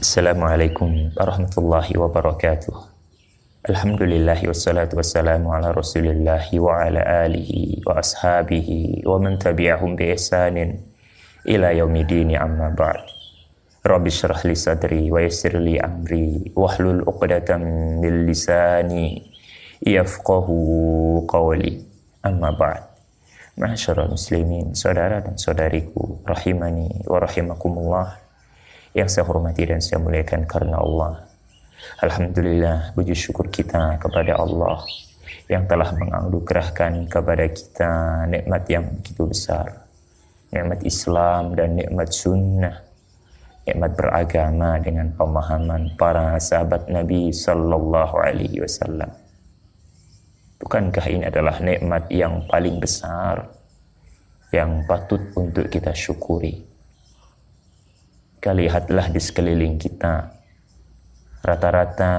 Assalamualaikum warahmatullahi wabarakatuh. Alhamdulillahi wassalatu wassalamu ala rasulillahi wa ala alihi wa ashabihi wa man tabi'ahum bi ihsanin ila yaumidini amma ba'd. Rabbi syrah li sadri wa yassir li amri wahlul uqdatam min lisani yafqahu qawli amma ba'd. Ma'asyiral muslimin, saudara dan saudariku rahimani wa rahimakumullah yang saya hormati dan saya muliakan karena Allah. Alhamdulillah, puji syukur kita kepada Allah yang telah menganugerahkan kepada kita nikmat yang begitu besar, nikmat Islam dan nikmat sunnah, nikmat beragama dengan pemahaman para sahabat Nabi Sallallahu Alaihi Wasallam. Bukankah ini adalah nikmat yang paling besar yang patut untuk kita syukuri? Lihatlah di sekeliling kita, rata-rata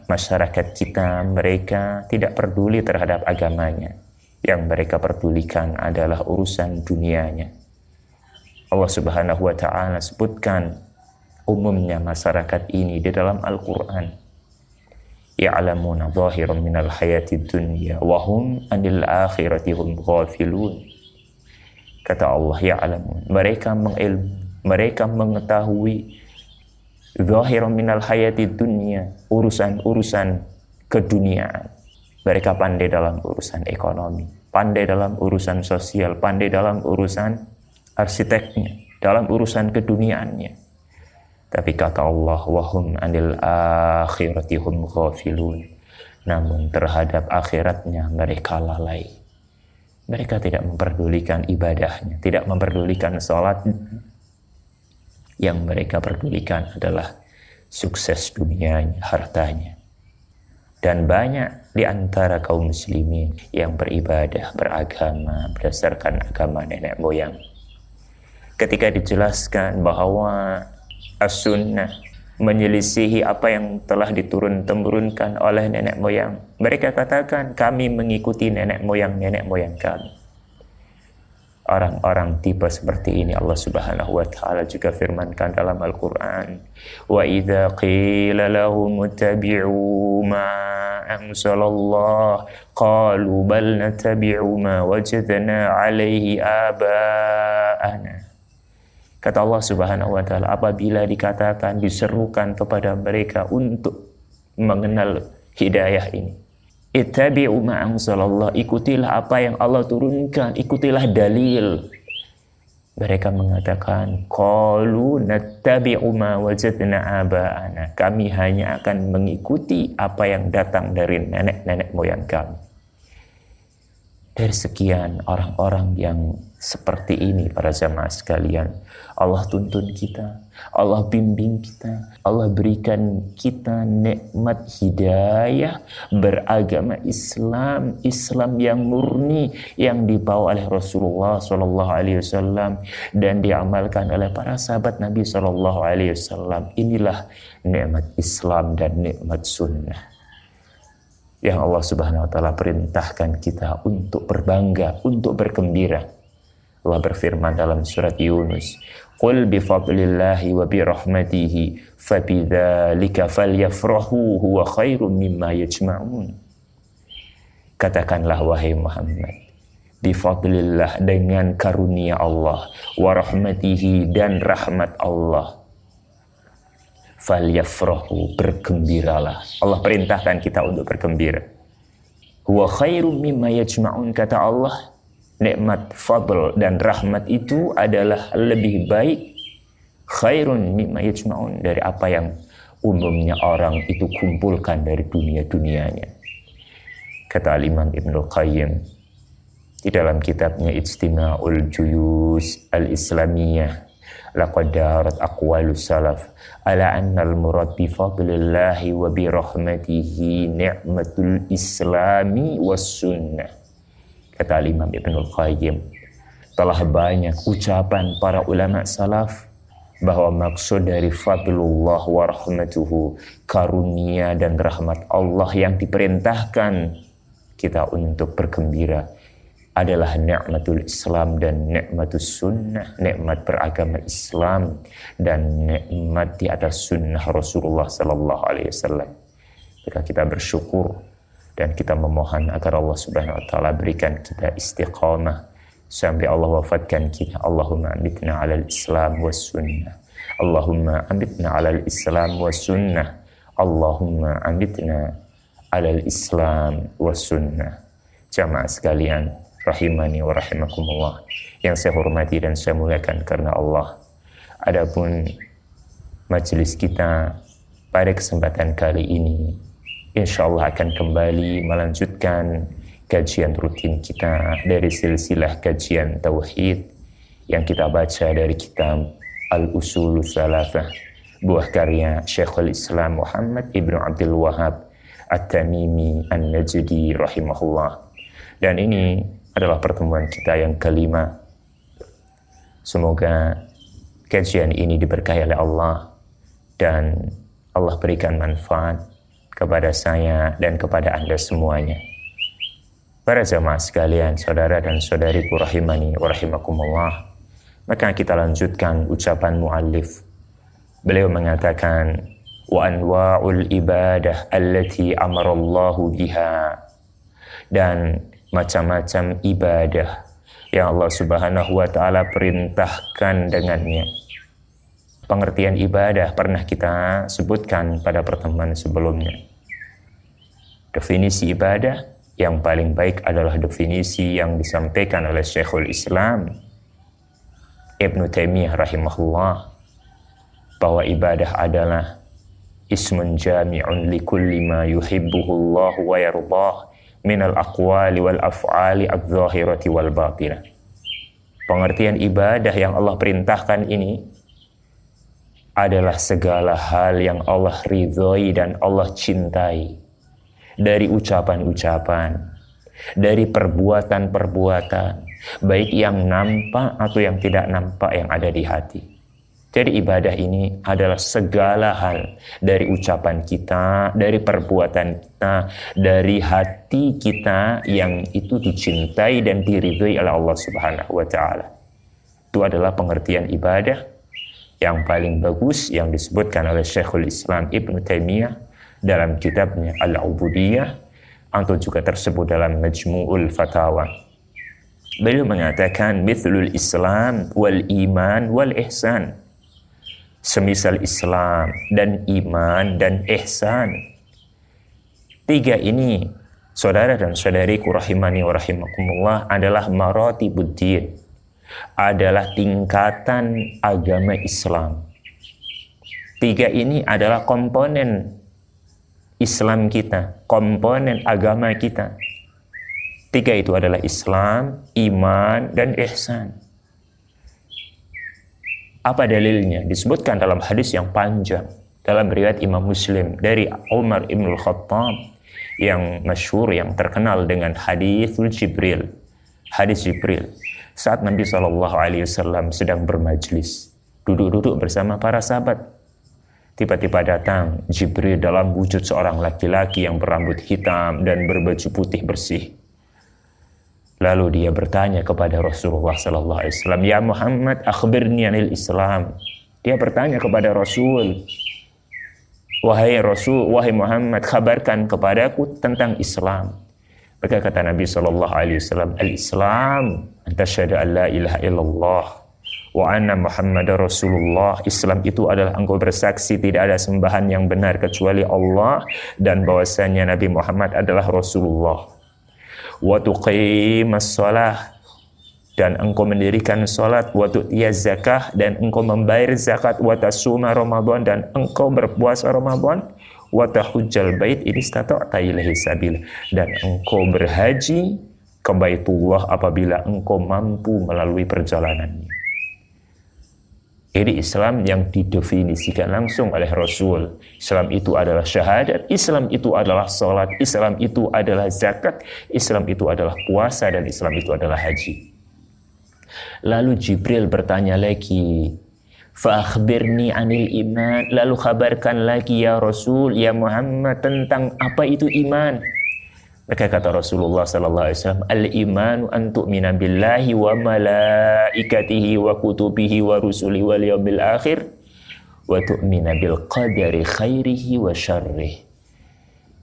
masyarakat kita, mereka tidak peduli terhadap agamanya. Yang mereka pedulikan adalah urusan dunianya. Allah Subhanahu wa ta'ala sebutkan umumnya masyarakat ini di dalam Al-Quran. Ya'lamuna zahiran minal hayatid dunya wa hum anil akhirati hum ghafilun. Kata Allah, ya'lamun, mereka mengetahui zahiran minal hayati dunia, urusan-urusan keduniaan. Mereka pandai dalam urusan ekonomi, pandai dalam urusan sosial, pandai dalam urusan arsiteknya, dalam urusan keduniaannya. Tapi kata Allah, wahum anil akhirati hum ghafilun. Namun terhadap akhiratnya mereka lalai. Mereka tidak memperdulikan ibadahnya, tidak memperdulikan sholat. Yang mereka pedulikan adalah sukses dunianya, hartanya. Dan banyak di antara kaum muslimin yang beribadah, beragama berdasarkan agama nenek moyang. Ketika dijelaskan bahwa as-sunnah menyelisihi apa yang telah diturun-temurunkan oleh nenek moyang, mereka katakan kami mengikuti nenek moyang kami. Orang-orang tipe seperti ini Allah Subhanahu wa ta'ala juga firmankan dalam Al-Quran, wa idza qila lahum ittabi'u ma anzalallah qalu bal nattabi'u ma wajadna 'alaihi aba'ana. Kata Allah Subhanahu wa ta'ala, apabila dikatakan, diserukan kepada mereka untuk mengenal hidayah ini, ittabi'u ma anzalallah, ikutilah apa yang Allah turunkan, ikutilah dalil. Mereka mengatakan, qalu nattabi'u ma wajadna aba'ana, kami hanya akan mengikuti apa yang datang dari nenek-nenek moyang kami. Dari sekian orang-orang yang seperti ini, para jamaah sekalian, Allah tuntun kita, Allah bimbing kita, Allah berikan kita nikmat hidayah beragama Islam, Islam yang murni yang dibawa oleh Rasulullah SAW dan diamalkan oleh para sahabat Nabi SAW. Inilah nikmat Islam dan nikmat sunnah yang Allah Subhanahu wa ta'ala perintahkan kita untuk berbangga, untuk bergembira. Allah berfirman dalam surat Yunus, qul bifadlillahi wa birahmatihi fabidzalika falyafrahu huwa khairum mimma yajma'un. Katakanlah wahai Muhammad, bifadlillah, dengan karunia Allah, wa rahmatihi, dan rahmat Allah, falyafrahu, bergembiralah. Allah perintahkan kita untuk bergembira. Huwa khairum mimma yajma'un, kata Allah, nikmat fadl dan rahmat itu adalah lebih baik, khairun mimma yajma'un, dari apa yang umumnya orang itu kumpulkan dari dunia-dunianya. Kata Imam Ibnul Qayyim di dalam kitabnya Ijtima'ul Juyus Al-Islamiyah, laqad darat aqwalus salaf ala anna al-murad bi fadlillahi wa bi rahmatihi ni'matul islami was sunnah. Kata Imam Ibnul Qayyim, telah banyak ucapan para ulama salaf bahwa maksud dari fadlullah wa rahmatuhu, karunia dan rahmat Allah yang diperintahkan kita untuk bergembira, adalah nikmatul Islam dan nikmatus sunnah, nikmat beragama Islam dan nikmat di atas sunnah Rasulullah sallallahu alaihi wasallam. Maka kita bersyukur dan kita memohon agar Allah Subhanahu wa taala berikan kita istiqamah sampai Allah wafatkan kita. Allahumma amitna 'alal Islam was sunnah. Allahumma amitna 'alal Islam was sunnah. Allahumma amitna 'alal Islam was sunnah. Jamaah sekalian, rahimani wa rahimakumullah, yang saya hormati dan saya muliakan karena Allah. Adapun majelis kita pada kesempatan kali ini, insyaallah akan kembali melanjutkan kajian rutin kita dari silsilah kajian tauhid yang kita baca dari kitab Al-Usul Tsalatsah, buah karya Syekhul Islam Muhammad Ibnu Abdul Wahhab At-Tamimi An-Najdi rahimahullah. Dan ini adalah pertemuan kita yang kelima. Semoga kajian ini diberkahi oleh Allah dan Allah berikan manfaat kepada saya dan kepada Anda semuanya. Para jamaah sekalian, saudara dan saudariku rahimani wa rahimakumullah, maka kita lanjutkan ucapan muallif. Beliau mengatakan, wa anwa'ul ibadah allati amarallahu biha, dan macam-macam ibadah yang Allah Subhanahu wa taala perintahkan dengannya. Pengertian ibadah pernah kita sebutkan pada pertemuan sebelumnya. Definisi ibadah yang paling baik adalah definisi yang disampaikan oleh Syekhul Islam Ibnu Taimiyah rahimahullah, bahwa ibadah adalah ismun jami'un likulli ma yuhibbuhullahu wa yardah minal aqwali wal af'ali adz-dzahirati wal batinah. Pengertian ibadah yang Allah perintahkan ini adalah segala hal yang Allah ridhoi dan Allah cintai, dari ucapan-ucapan, dari perbuatan-perbuatan, baik yang nampak atau yang tidak nampak yang ada di hati. Jadi ibadah ini adalah segala hal, dari ucapan kita, dari perbuatan kita, dari hati kita yang itu dicintai dan diridhoi oleh Allah Subhanahu wa taala. Itu adalah pengertian ibadah yang paling bagus yang disebutkan oleh Syekhul Islam Ibnu Taimiyah dalam kitabnya Al-Ubudiyah, atau juga tersebut dalam Majmu'ul Fatawa. Beliau mengatakan mithlul Islam wal iman wal ihsan. Semisal Islam dan iman dan ihsan. Tiga ini, saudara dan saudariku rahimani wa rahimakumullah, adalah maratibuddin, adalah tingkatan agama Islam. Tiga ini adalah komponen Islam kita, komponen agama kita. Tiga itu adalah Islam, iman, dan ihsan. Apa dalilnya? Disebutkan dalam hadis yang panjang dalam riwayat Imam Muslim dari Umar ibn al-Khattab yang masyhur, yang terkenal dengan hadisul Jibril. Hadis Jibril. Saat Nabi SAW sedang bermajlis, duduk-duduk bersama para sahabat, tiba-tiba datang Jibril dalam wujud seorang laki-laki yang berambut hitam dan berbaju putih bersih. Lalu dia bertanya kepada Rasulullah sallallahu alaihi wasallam, "Ya Muhammad, akhbirni anil Islam." Dia bertanya kepada Rasul, "Wahai Rasul, wahai Muhammad, kabarkan kepadaku tentang Islam." Maka kata Nabi sallallahu alaihi wasallam, "Al-Islam an tasyhadu an la ilaha illallah wa anna Muhammadar Rasulullah." Islam itu adalah engkau bersaksi tidak ada sembahan yang benar kecuali Allah dan bahwasanya Nabi Muhammad adalah Rasulullah. Wa tuqimas shalah, dan engkau mendirikan salat, wa tu'tiyaz zakah, dan engkau membayar zakat, wa tasuma Ramadan, dan engkau berpuasa Ramadan, wa tahujjal bait in istata'ta ilaihi sabila, dan engkau berhaji ke Baitullah apabila engkau mampu melalui perjalanannya. Ini Islam yang didefinisikan langsung oleh Rasul. Islam itu adalah syahadat, Islam itu adalah salat, Islam itu adalah zakat, Islam itu adalah puasa, dan Islam itu adalah haji. Lalu Jibril bertanya lagi, "Fa-akhbirni anil iman." Lalu kabarkan lagi ya Rasul, ya Muhammad, tentang apa itu iman. Maka kata Rasulullah sallallahu alaihi wasallam, al-imanu an tu'mina billahi wa malaikatihi wa kutubihi wa rusulihi wal yawmil akhir wa tu'mina bil qadari khairihi wa syarrihi.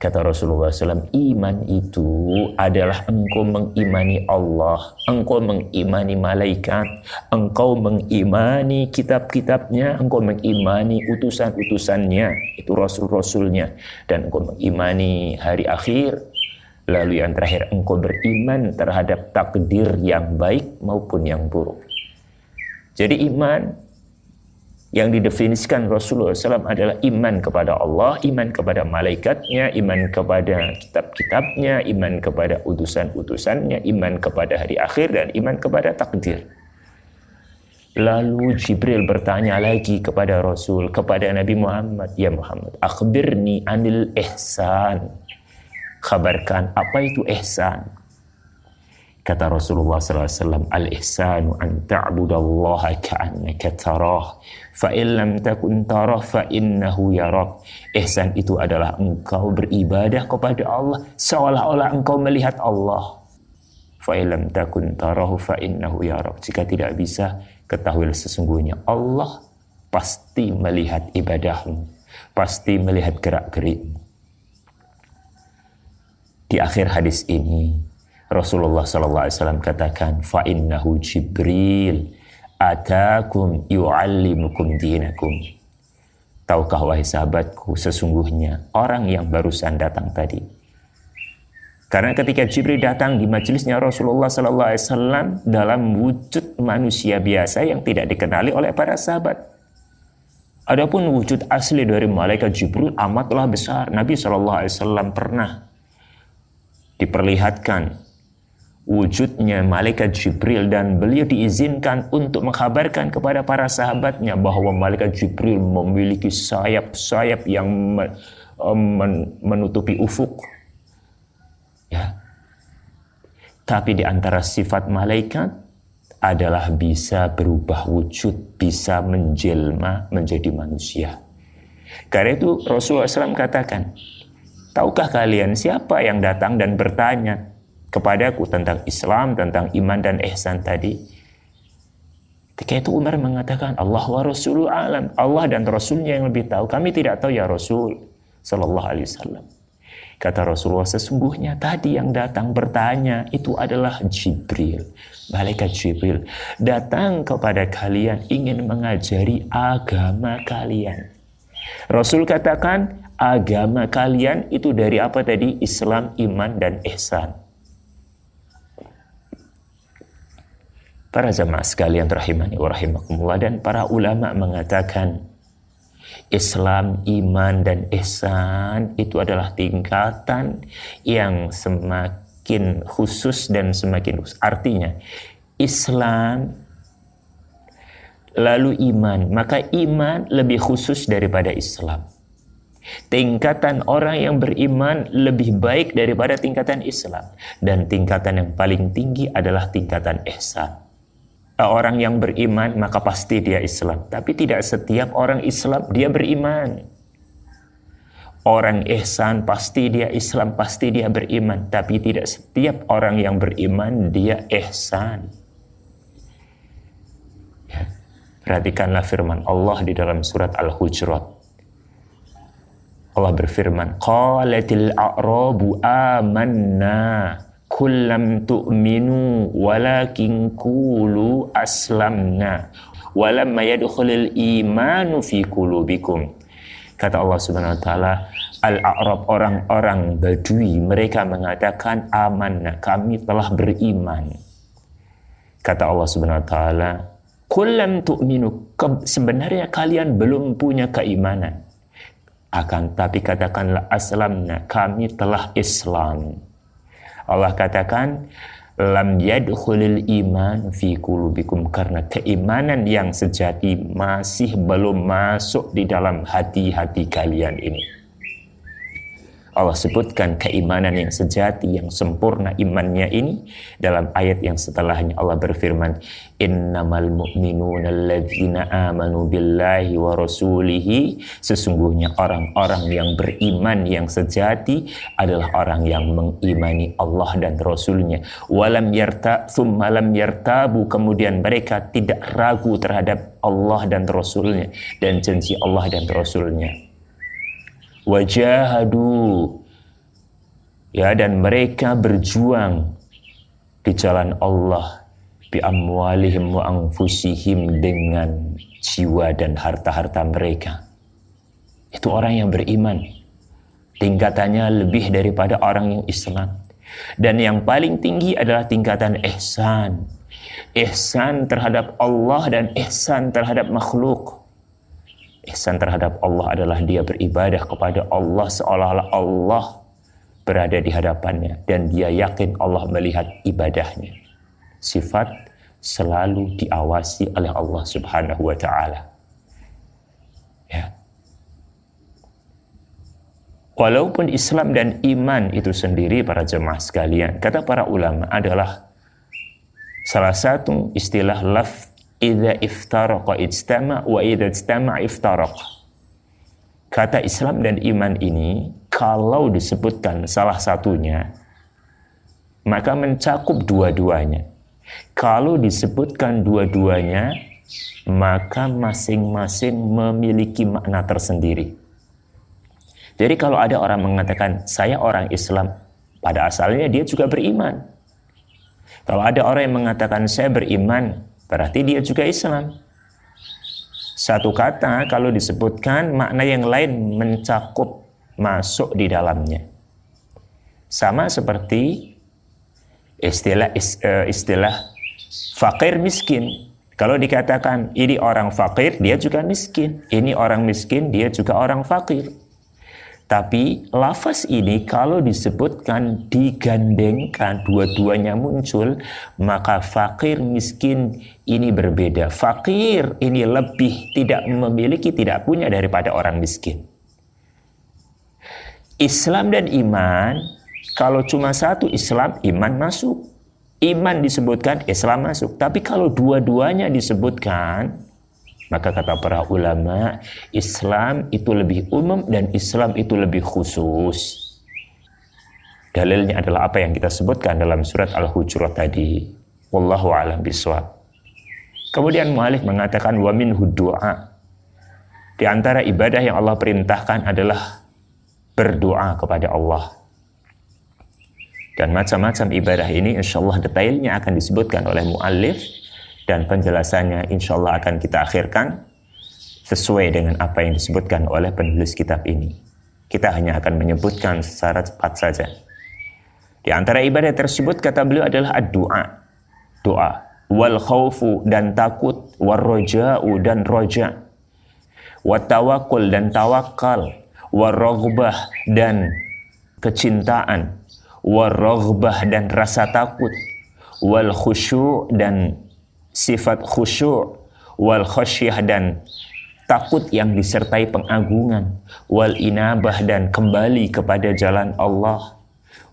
Kata Rasulullah SAW, iman itu adalah engkau mengimani Allah, engkau mengimani malaikat, engkau mengimani kitab-kitabnya, engkau mengimani utusan-utusannya, itu rasul-rasulnya, dan engkau mengimani hari akhir. Lalu yang terakhir, engkau beriman terhadap takdir yang baik maupun yang buruk. Jadi iman yang didefinisikan Rasulullah SAW adalah iman kepada Allah, iman kepada malaikatnya, iman kepada kitab-kitabnya, iman kepada utusan-utusannya, iman kepada hari akhir, dan iman kepada takdir. Lalu Jibril bertanya lagi kepada Rasul, kepada Nabi Muhammad, ya Muhammad, akhbirni anil ihsan. Khabarkan apa itu ihsan. Kata Rasulullah SAW, al-ihsanu an ta'budallaha ka'annaka tarah, fa'in lam takun tarah fa'innahu yarak. Ihsan itu adalah engkau beribadah kepada Allah seolah-olah engkau melihat Allah. Fa'in lam takun tarahu fa'innahu yarak. Jika tidak bisa, ketahuilah sesungguhnya Allah pasti melihat ibadahmu, pasti melihat gerak-gerikmu. Di akhir hadis ini, Rasulullah SAW katakan, fa'innahu Jibril atakum yu'allimukum dinakum. Tahukah wahai sahabatku, sesungguhnya orang yang barusan datang tadi. Karena ketika Jibril datang di majelisnya Rasulullah SAW dalam wujud manusia biasa yang tidak dikenali oleh para sahabat. Adapun wujud asli dari malaikat Jibril amatlah besar. Nabi SAW pernah diperlihatkan wujudnya malaikat Jibril dan beliau diizinkan untuk mengkabarkan kepada para sahabatnya bahwa malaikat Jibril memiliki sayap-sayap yang menutupi ufuk. Ya. Tapi di antara sifat malaikat adalah bisa berubah wujud, bisa menjelma menjadi manusia. Karena itu Rasulullah SAW katakan, tahukah kalian siapa yang datang dan bertanya kepadaku tentang Islam, tentang iman dan ihsan tadi? Ketika itu Umar mengatakan, Allah wa Rasuluhu alam. Allah dan Rasulnya yang lebih tahu. Kami tidak tahu ya Rasul sallallahu alaihi wasallam. Kata Rasulullah, sesungguhnya tadi yang datang bertanya itu adalah Jibril. Malaikat Jibril datang kepada kalian ingin mengajari agama kalian. Rasul katakan, agama kalian itu dari apa tadi? Islam, iman, dan ihsan. Para jamaah sekalian rahimani wa rahimakumullah, dan para ulama mengatakan Islam, iman, dan ihsan itu adalah tingkatan yang semakin khusus dan semakin khusus. Artinya Islam lalu iman, maka iman lebih khusus daripada Islam. Tingkatan orang yang beriman lebih baik daripada tingkatan Islam, dan tingkatan yang paling tinggi adalah tingkatan ihsan. Orang yang beriman maka pasti dia Islam, tapi tidak setiap orang Islam dia beriman. Orang ihsan pasti dia Islam, pasti dia beriman, tapi tidak setiap orang yang beriman dia ihsan. Ya. Perhatikanlah firman Allah di dalam surat Al-Hujurat. Allah berfirman, qalatil a'rabu amanna kullam tu'minu walakin qulu aslamna walamma yadkhulul imanu fi qulubikum. Kata Allah Subhanahu wa taala, al-a'rab, orang-orang Badui, mereka mengatakan amanna, kami telah beriman. Kata Allah Subhanahu wa taala, kullam tu'minu, sebenarnya kalian belum punya keimanan. Tapi katakanlah aslamna, kami telah Islam. Allah katakan lam yadkhulul iman fi qulubikum, karena keimanan yang sejati masih belum masuk di dalam hati-hati kalian ini. Allah sebutkan keimanan yang sejati, yang sempurna imannya ini dalam ayat yang setelahnya. Allah berfirman, innamal mu'minuna alladzina amanu billahi wa rasulihi. Sesungguhnya orang-orang yang beriman yang sejati adalah orang yang mengimani Allah dan Rasulnya. Walam thumma lam yartabu, kemudian mereka tidak ragu terhadap Allah dan Rasulnya dan janji Allah dan Rasulnya. Wajahadu, ya, dan mereka berjuang di jalan Allah bi amwalihim wa anfusihim, dengan jiwa dan harta-harta mereka. Itu orang yang beriman, tingkatannya lebih daripada orang yang Islam. Dan yang paling tinggi adalah tingkatan ihsan. Ihsan terhadap Allah dan ihsan terhadap makhluk. Ihsan terhadap Allah adalah dia beribadah kepada Allah seolah-olah Allah berada di hadapannya dan dia yakin Allah melihat ibadahnya. Sifat selalu diawasi oleh Allah Subhanahu wa taala. Ya. Walaupun Islam dan iman itu sendiri, para jemaah sekalian, kata para ulama, adalah salah satu istilah lafz idza iftaraqa ijtama wa idza ijtama iftaraqa. Kata Islam dan iman ini kalau disebutkan salah satunya maka mencakup dua-duanya. Kalau disebutkan dua-duanya maka masing-masing memiliki makna tersendiri. Jadi kalau ada orang mengatakan saya orang Islam, pada asalnya dia juga beriman. Kalau ada orang yang mengatakan saya beriman, berarti dia juga Islam. Satu kata kalau disebutkan, makna yang lain mencakup, masuk di dalamnya. Sama seperti istilah fakir miskin. Kalau dikatakan ini orang fakir, dia juga miskin. Ini orang miskin, dia juga orang fakir. Tapi lafaz ini kalau disebutkan, digandengkan, dua-duanya muncul, maka fakir miskin ini berbeda. Fakir ini lebih tidak memiliki, tidak punya daripada orang miskin. Islam dan iman, kalau cuma satu Islam, iman masuk. Iman disebutkan, Islam masuk. Tapi kalau dua-duanya disebutkan, maka kata para ulama, Islam itu lebih umum dan Islam itu lebih khusus. Dalilnya adalah apa yang kita sebutkan dalam surat Al-Hujurat tadi. Wallahu a'lam bishawab. Kemudian mu'allif mengatakan wa minhu du'a. Di antara ibadah yang Allah perintahkan adalah berdoa kepada Allah. Dan macam-macam ibadah ini insyaallah detailnya akan disebutkan oleh mu'allif. Dan penjelasannya insya Allah akan kita akhirkan sesuai dengan apa yang disebutkan oleh penulis kitab ini. Kita hanya akan menyebutkan secara cepat saja. Di antara ibadah tersebut kata beliau adalah ad-du'a. Doa. Wal khawfu, dan takut. Wal roja'u, dan roja. Wa tawakkul, dan tawakal. Wa raghbah, dan kecintaan. Wa raghbah, dan rasa takut. Wal khusyu', dan sifat khusyuk, wal khasyah, dan takut yang disertai pengagungan, wal inabah, dan kembali kepada jalan Allah,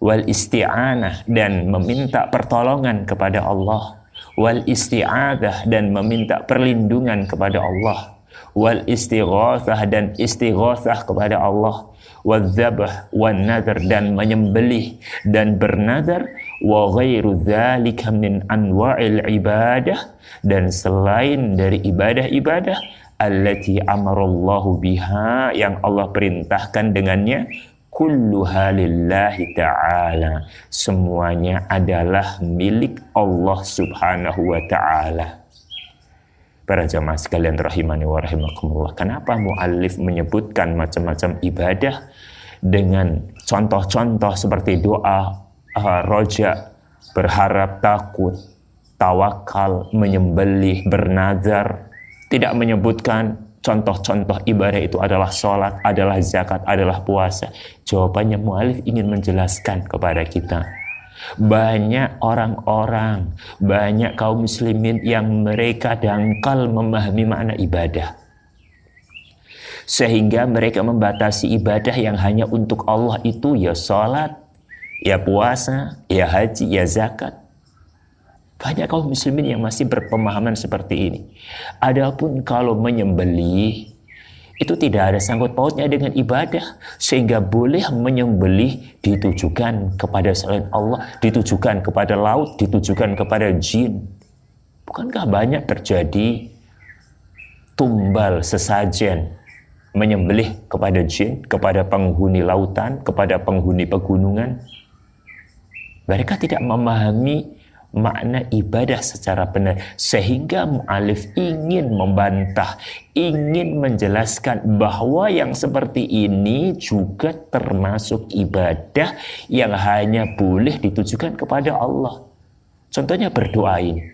wal isti'anah, dan meminta pertolongan kepada Allah, wal isti'adah, dan meminta perlindungan kepada Allah, wal istighatsah, dan istighatsah kepada Allah, wal dzabh, wan nadhr, dan menyembelih dan bernadar, wa ghairu dzalika min anwa'il ibadah, dan selain dari ibadah-ibadah allati amarallahu biha, yang Allah perintahkan dengannya, kulluha lillahi ta'ala, semuanya adalah milik Allah Subhanahu wa ta'ala. Para jamaah sekalian rahimani wa rahimakumullah, kenapa muallif menyebutkan macam-macam ibadah dengan contoh-contoh seperti doa, roja, berharap, takut, tawakal, menyembelih, bernazar, tidak menyebutkan contoh-contoh ibadah itu adalah sholat, adalah zakat, adalah puasa? Jawabannya mu'alif ingin menjelaskan kepada kita, banyak orang-orang, banyak kaum muslimin yang mereka dangkal memahami makna ibadah. Sehingga mereka membatasi ibadah yang hanya untuk Allah itu ya sholat, ya puasa, ya haji, ya zakat. Banyak kaum muslimin yang masih berpemahaman seperti ini. Adapun kalau menyembelih, itu tidak ada sangkut pautnya dengan ibadah, sehingga boleh menyembelih ditujukan kepada selain Allah, ditujukan kepada laut, ditujukan kepada jin. Bukankah banyak terjadi tumbal sesajen menyembelih kepada jin, kepada penghuni lautan, kepada penghuni pegunungan? Mereka tidak memahami makna ibadah secara benar, sehingga mu'alif ingin membantah, ingin menjelaskan bahwa yang seperti ini juga termasuk ibadah yang hanya boleh ditujukan kepada Allah. Contohnya berdoa ini.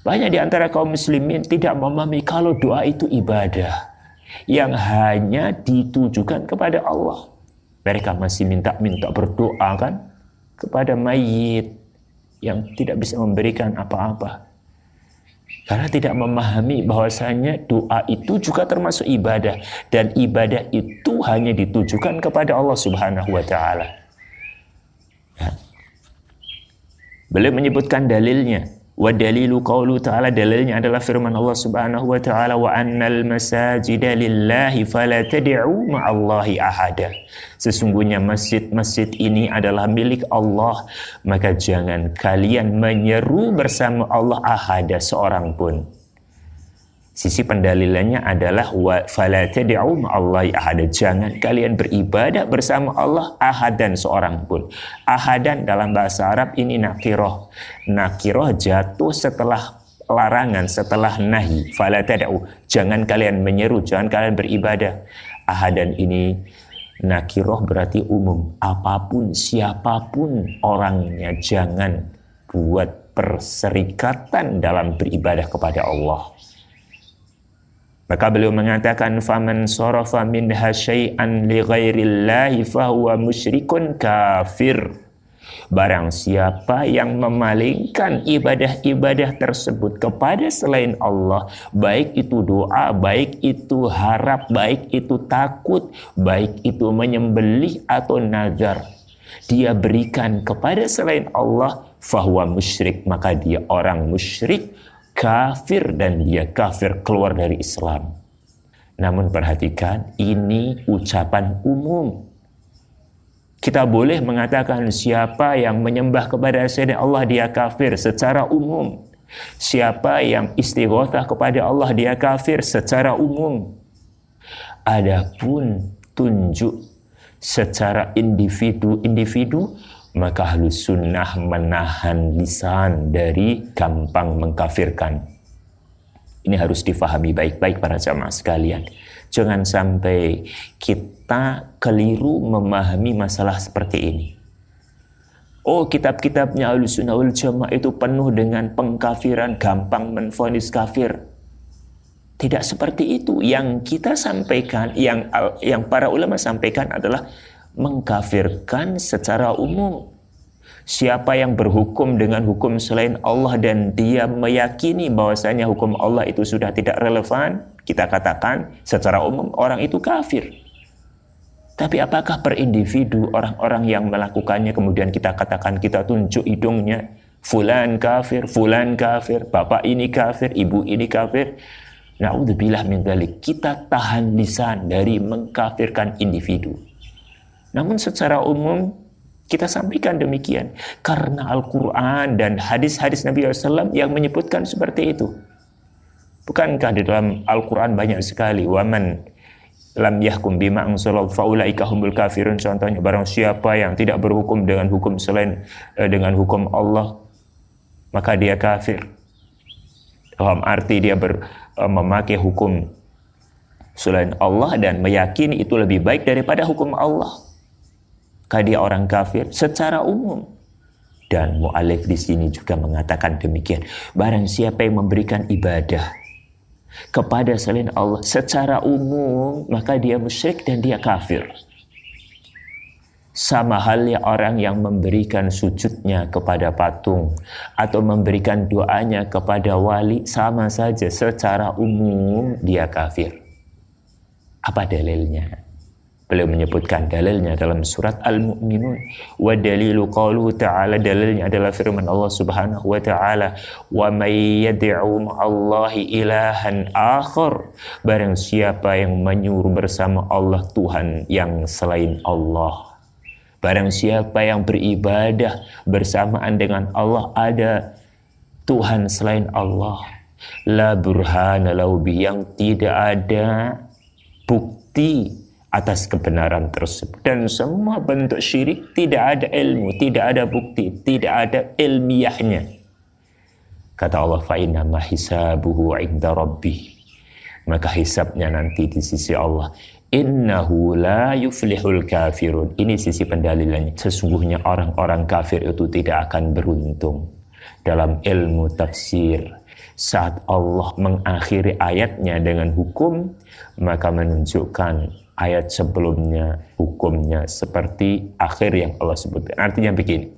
Banyak di antara kaum muslimin tidak memahami kalau doa itu ibadah yang hanya ditujukan kepada Allah. Mereka masih minta-minta berdoa kan kepada mayit yang tidak bisa memberikan apa-apa. Karena tidak memahami bahwasanya doa itu juga termasuk ibadah. Dan ibadah itu hanya ditujukan kepada Allah Subhanahu wa ta'ala. Ya. Beliau menyebutkan dalilnya. Wa dalilu qawlu ta'ala, dalilnya adalah firman Allah Subhanahu wa ta'ala, wa annal masajida lillahi fala tad'u ma'allahi ahada. Sesungguhnya masjid-masjid ini adalah milik Allah, maka jangan kalian menyeru bersama Allah ahada, seorang pun. Sisi pendalilannya adalah wa fala tad'u ma'allahi ahada, jangan kalian beribadah bersama Allah ahadan, seorang pun. Ahadan dalam bahasa Arab ini nakirah. Nakirah jatuh setelah larangan, setelah nahi. Fala tad'u, jangan kalian menyeru, jangan kalian beribadah. Ahadan ini nakirah berarti umum. Apapun, siapapun orangnya, jangan buat perserikatan dalam beribadah kepada Allah. Maka beliau mengatakan, faman sarafa minha syai'an li ghairillahi fahuwa musyrikun kafir. Barang siapa yang memalingkan ibadah-ibadah tersebut kepada selain Allah, baik itu doa, baik itu harap, baik itu takut, baik itu menyembelih atau nazar, dia berikan kepada selain Allah, fahuwa musyrik, maka dia orang musyrik, kafir, dan dia kafir, keluar dari Islam. Namun perhatikan, ini ucapan umum. Kita boleh mengatakan siapa yang menyembah kepada selain Allah dia kafir secara umum. Siapa yang istighotsah kepada Allah dia kafir secara umum. Adapun tunjuk secara individu-individu, maka Ahlus Sunnah menahan lisan dari gampang mengkafirkan. Ini harus difahami baik-baik para jamaah sekalian. Jangan sampai kita keliru memahami masalah seperti ini. Oh, kitab-kitabnya Ahlus Sunnah wal Jamaah itu penuh dengan pengkafiran, gampang menvonis kafir. Tidak seperti itu. Yang kita sampaikan, yang para ulama sampaikan adalah mengkafirkan secara umum. Siapa yang berhukum dengan hukum selain Allah dan dia meyakini bahwasanya hukum Allah itu sudah tidak relevan, kita katakan secara umum orang itu kafir. Tapi apakah per individu orang-orang yang melakukannya kemudian kita katakan, kita tunjuk hidungnya, fulan kafir, bapak ini kafir, ibu ini kafir? Na'udzubillah min dzalik. Kita tahan lisan dari mengkafirkan individu. Namun secara umum kita sampaikan demikian karena Al-Quran dan hadis-hadis Nabi SAW yang menyebutkan seperti itu. Bukankah di dalam Al-Quran banyak sekali waman lam yahkum bima anzalallahu faulaika humul kafirun, contohnya barang siapa yang tidak berhukum dengan hukum selain dengan hukum Allah maka dia kafir. Dalam arti dia memakai hukum selain Allah dan meyakini itu lebih baik daripada hukum Allah, maka dia orang kafir secara umum. Dan mu'alif di sini juga mengatakan demikian. Barang siapa yang memberikan ibadah kepada selain Allah secara umum, maka dia musyrik dan dia kafir. Sama halnya orang yang memberikan sujudnya kepada patung atau memberikan doanya kepada wali, sama saja secara umum dia kafir. Apa dalilnya? Beliau menyebutkan dalilnya dalam surat Al-Mu'minun. Wa dalilu qauluhu ta'ala, dalilnya adalah firman Allah Subhanahu wa ta'ala, wa may yad'u ma'allahi ilahan akhar, barang siapa yang menyuruh bersama Allah Tuhan yang selain Allah. Barang siapa yang beribadah bersamaan dengan Allah, ada Tuhan selain Allah, la burhana lahu bi, yang tidak ada bukti atas kebenaran tersebut. Dan semua bentuk syirik tidak ada ilmu, tidak ada bukti, tidak ada ilmiahnya. Kata Allah, fa innama hisabuhu 'inda rabbih, maka hisabnya nanti di sisi Allah. Innahu la yuflihul kafirun. Ini sisi pendalilannya. Sesungguhnya orang-orang kafir itu tidak akan beruntung. Dalam ilmu tafsir, saat Allah mengakhiri ayatnya dengan hukum, maka menunjukkan ayat sebelumnya hukumnya seperti akhir yang Allah sebutkan. Artinya begini,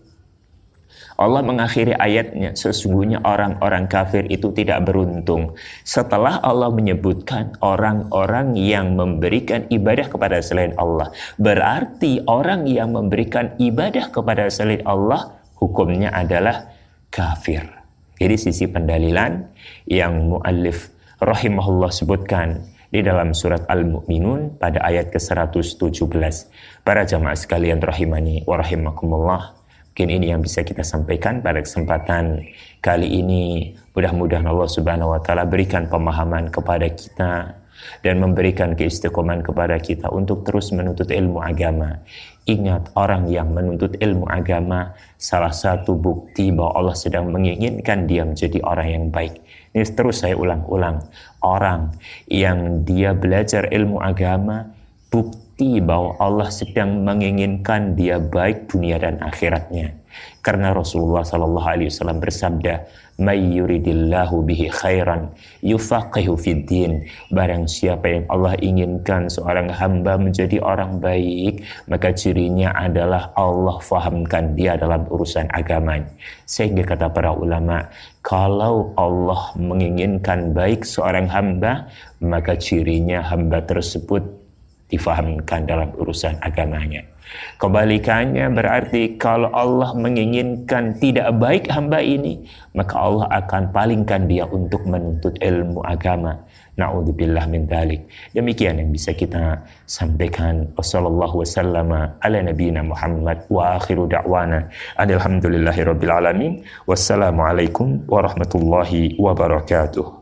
Allah mengakhiri ayatnya, sesungguhnya orang-orang kafir itu tidak beruntung. Setelah Allah menyebutkan orang-orang yang memberikan ibadah kepada selain Allah, berarti orang yang memberikan ibadah kepada selain Allah hukumnya adalah kafir. Jadi sisi pendalilan yang muallif rahimahullah sebutkan di dalam surat Al-Mu'minun pada ayat ke-117. Para jamaah sekalian rahimani wa rahimakumullah, mungkin ini yang bisa kita sampaikan pada kesempatan kali ini. Mudah-mudahan Allah Subhanahu wa taala berikan pemahaman kepada kita dan memberikan keistiqomahan kepada kita untuk terus menuntut ilmu agama. Ingat, orang yang menuntut ilmu agama, salah satu bukti bahwa Allah sedang menginginkan dia menjadi orang yang baik. Ini terus saya ulang-ulang. Orang yang dia belajar ilmu agama, bukti bahwa Allah sedang menginginkan dia baik dunia dan akhiratnya. Karena Rasulullah SAW bersabda, "May yuridillahu bihi khairan yufaqihu fid din." Barang siapa yang Allah inginkan seorang hamba menjadi orang baik, maka cirinya adalah Allah fahamkan dia dalam urusan agama. Sehingga kata para ulama, kalau Allah menginginkan baik seorang hamba, maka cirinya hamba tersebut difahamkan dalam urusan agamanya. Kebalikannya berarti kalau Allah menginginkan tidak baik hamba ini, maka Allah akan palingkan dia untuk menuntut ilmu agama. Na'udzubillah min dzalik. Demikian yang bisa kita sampaikan. Wassallallahu wasallama ala nabiyina Muhammad wa akhiru da'wana alhamdulillahirabbil alamin. Wassalamualaikum warahmatullahi wabarakatuh.